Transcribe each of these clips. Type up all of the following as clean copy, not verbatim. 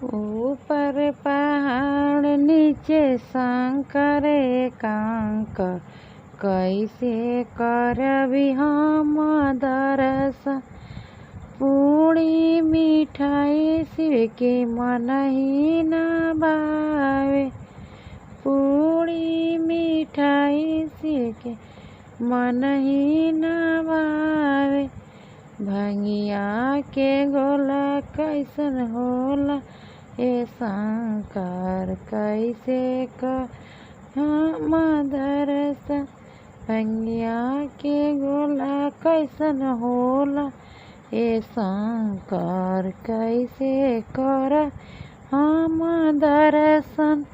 ऊपर पहाड़ नीचे शंकर एकांक, कैसे करबी हम दरस। पूरी मिठाई शिव के मनहि न भावे, पूरी मिठाई शिव के मनहि न भावे। भंगिया के गोला कैसन होला ए शंकर, कैसे हम दरस। भंगिया के गोला कैसन होला ए शंकर, कैसे कर हम दर्शन।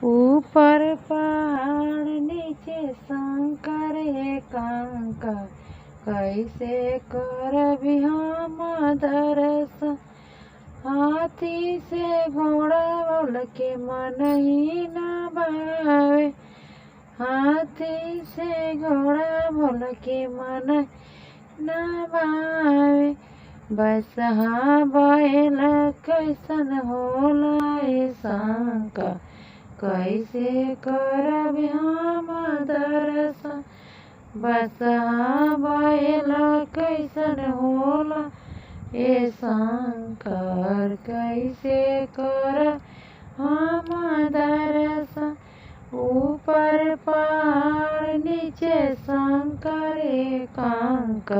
ऊपर पहाड़ नीचे शंकर एकांक, कैसे करबी हम दर्शन। हाथी से घोड़ा बोल के मनहि न भावे, हाथी से घोड़ा बोल के मन न भावे। बसहा बैल कैसन होला ए शंकर, कैसे करबी हम दर्शन। बसहा बैल कैसन होला ए शंकर, कैसे कर हम दर्शन। ऊपर पहाड़ नीचे शंकर एकांक,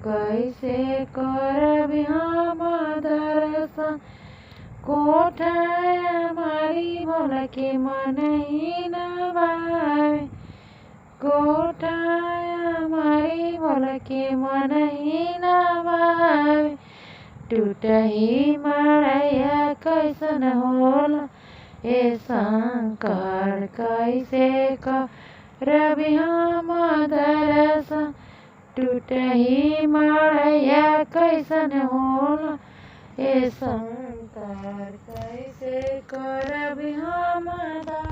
कैसे करबी हम दर्शन। कोठा हमारी बोल के मनहि न भावे, कोठा हमारी बोल के मनहि न भावे। टूटही मड़ैया कैसन होला ए शंकर, कैसे करबी हम दर्शन। टूटही मड़ैया कैसन होला ए शंकर, कैसे करबी हम दर्शन।